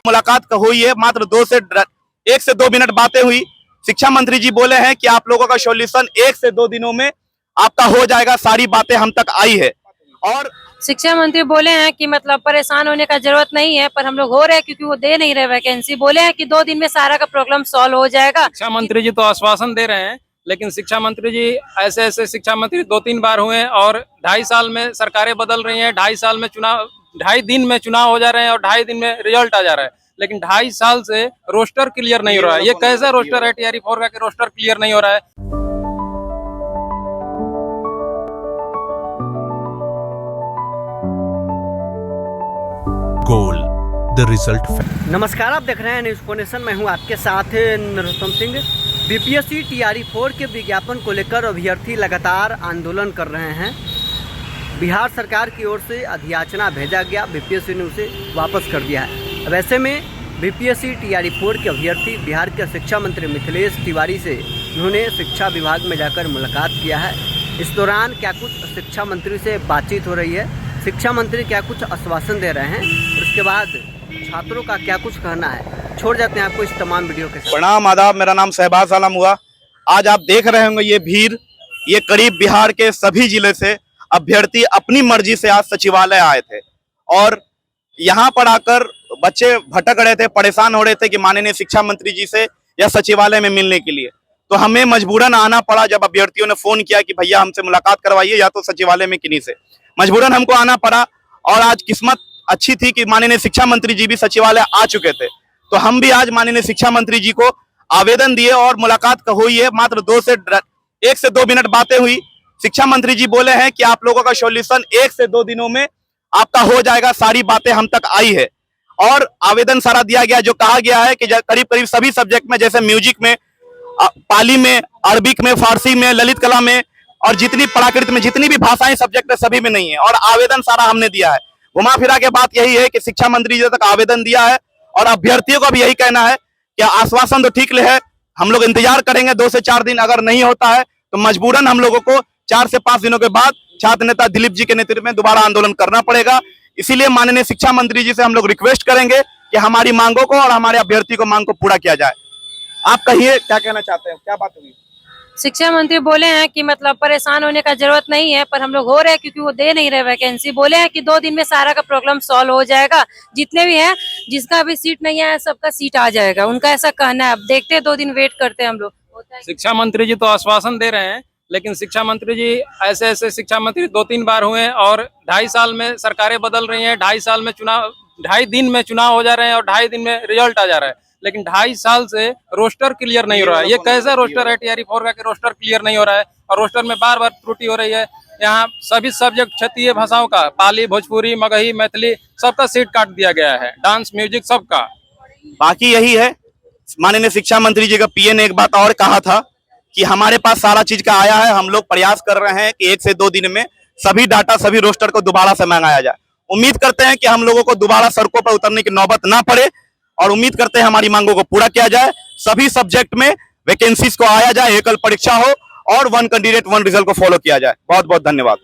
मुलाकात हुई है, मात्र 1 से 2 मिनट बातें हुई। शिक्षा मंत्री जी बोले हैं कि आप लोगों का सॉल्यूशन 1 से 2 दिनों में आपका हो जाएगा, सारी बातें हम तक आई है। और शिक्षा मंत्री बोले हैं कि मतलब परेशान होने का जरूरत नहीं है, पर हम लोग हो रहे हैं क्योंकि वो दे नहीं रहे वैकेंसी। बोले हैं कि 2 दिन में सारा का प्रॉब्लम सॉल्व हो जाएगा। शिक्षा मंत्री जी तो आश्वासन दे रहे हैं, लेकिन शिक्षा मंत्री जी ऐसे शिक्षा मंत्री 2-3 बार हुए और 2.5 साल में सरकारें बदल रही हैं, 2.5 साल में चुनाव, 2.5 दिन में चुनाव हो जा रहे हैं और 2.5 दिन में रिजल्ट आ जा रहा है। लेकिन 2.5 साल से रोस्टर क्लियर नहीं हो रहा है। ये कैसा रोस्टर है? टीआरई 4 का रोस्टर क्लियर नहीं हो रहा है। Goal the result. नमस्कार, आप देख रहे हैं न्यूज़ फोनेशन। मैं हूं आपके साथ नरोत्तम सिंह। बीपीएससी टीआरई 4 के विज्ञापन को लेकर अभ्यर्थी लगातार आंदोलन कर रहे हैं। बिहार सरकार की ओर से अधियाचना भेजा गया, बीपीएससी ने उसे वापस कर दिया है। अब ऐसे में बीपीएससी टीआरई 4 के अभ्यर्थी बिहार के शिक्षा मंत्री मिथिलेश तिवारी से उन्होंने शिक्षा विभाग में जाकर मुलाकात किया है। इस दौरान क्या कुछ शिक्षा मंत्री से बातचीत हो रही है, शिक्षा मंत्री क्या कुछ आश्वासन दे रहे हैं और उसके बाद छात्रों का क्या कुछ कहना है, छोड़ जाते हैं आपको इस तमाम वीडियो के साथ। प्रणाम, आदाब। मेरा नाम शहबाज आलम हुआ। आज आप देख रहे होंगे ये भीड़, ये करीब बिहार के सभी जिले से अभ्यर्थी अपनी मर्जी से आज सचिवालय आए थे और यहाँ पर आकर बच्चे भटक रहे थे, परेशान हो रहे थे कि माननीय शिक्षा मंत्री जी से या सचिवालय में मिलने के लिए। तो हमें मजबूरन आना पड़ा। जब अभ्यर्थियों ने फोन किया कि भैया हमसे मुलाकात करवाइए या तो सचिवालय में किन्हीं से, मजबूरन हमको आना पड़ा। और आज किस्मत अच्छी थी कि माननीय शिक्षा मंत्री जी भी सचिवालय आ चुके थे, तो हम भी आज माननीय शिक्षा मंत्री जी को आवेदन दिए और मुलाकात हुई है। मात्र 1 से 2 मिनट बातें हुई। शिक्षा मंत्री जी बोले हैं कि आप लोगों का सॉल्यूशन 1 से 2 दिनों में आपका हो जाएगा, सारी बातें हम तक आई है। और आवेदन सारा दिया गया, जो कहा गया है कि करीब करीब सभी सब्जेक्ट में, जैसे म्यूजिक में, पाली में, अरबिक में, फारसी में, ललित कला में और जितनी प्राकृत में जितनी भी भाषाएं सब्जेक्ट है सभी में नहीं है। और आवेदन सारा हमने दिया है। घुमा फिरा के बात यही है कि शिक्षा मंत्री जी तक आवेदन दिया है और अभ्यर्थियों का भी यही कहना है कि आश्वासन तो ठीक है, हम लोग इंतजार करेंगे 2 से 4 दिन। अगर नहीं होता है तो मजबूरन हम लोगों को 4 से 5 दिनों के बाद छात्र नेता दिलीप जी के नेतृत्व में दोबारा आंदोलन करना पड़ेगा। इसीलिए माननीय शिक्षा मंत्री जी से हम लोग रिक्वेस्ट करेंगे कि हमारी मांगों को और हमारे अभ्यर्थी को मांग को पूरा किया जाए। आप कहिए, क्या कहना चाहते हैं, क्या बात हुई? शिक्षा मंत्री बोले हैं कि मतलब परेशान होने का जरूरत नहीं है, पर हम लोग हो रहे हैं क्योंकि वो दे नहीं रहे वैकेंसी। बोले हैं कि 2 दिन में सारा का प्रॉब्लम सॉल्व हो जाएगा, जितने भी हैं, जिसका अभी सीट नहीं है सबका सीट आ जाएगा, उनका ऐसा कहना है। अब देखते हैं, 2 दिन वेट करते हैं हम लोग। शिक्षा मंत्री जी तो आश्वासन दे रहे हैं, लेकिन शिक्षा मंत्री जी ऐसे शिक्षा मंत्री 2-3 बार हुए और 2.5 साल में सरकारें बदल रही हैं, 2.5 साल में चुनाव, 2.5 दिन में चुनाव हो जा रहे हैं और 2.5 दिन में रिजल्ट आ जा रहा है। लेकिन 2.5 साल से रोस्टर क्लियर नहीं हो रहा है। ये कैसा रोस्टर है? टीआरई 4 का रोस्टर क्लियर नहीं हो रहा है और रोस्टर में बार बार त्रुटि हो रही है। यहाँ सभी सब्जेक्ट क्षेत्रीय भाषाओं का, पाली, भोजपुरी, मगही, मैथिली, सबका सीट काट दिया गया है, डांस, म्यूजिक सबका। बाकी यही है, माननीय शिक्षा मंत्री जी का पीए ने एक बात और कहा था कि हमारे पास सारा चीज का आया है, हम लोग प्रयास कर रहे हैं कि 1 से 2 दिन में सभी डाटा, सभी रोस्टर को दोबारा से मंगाया जाए। उम्मीद करते हैं कि हम लोगों को दोबारा सड़कों पर उतरने की नौबत ना पड़े और उम्मीद करते हैं हमारी मांगों को पूरा किया जाए। सभी सब्जेक्ट में वैकेंसीज को आया जाए, एकल परीक्षा हो और 1 कैंडिडेट 1 रिजल्ट को फॉलो किया जाए। बहुत बहुत धन्यवाद।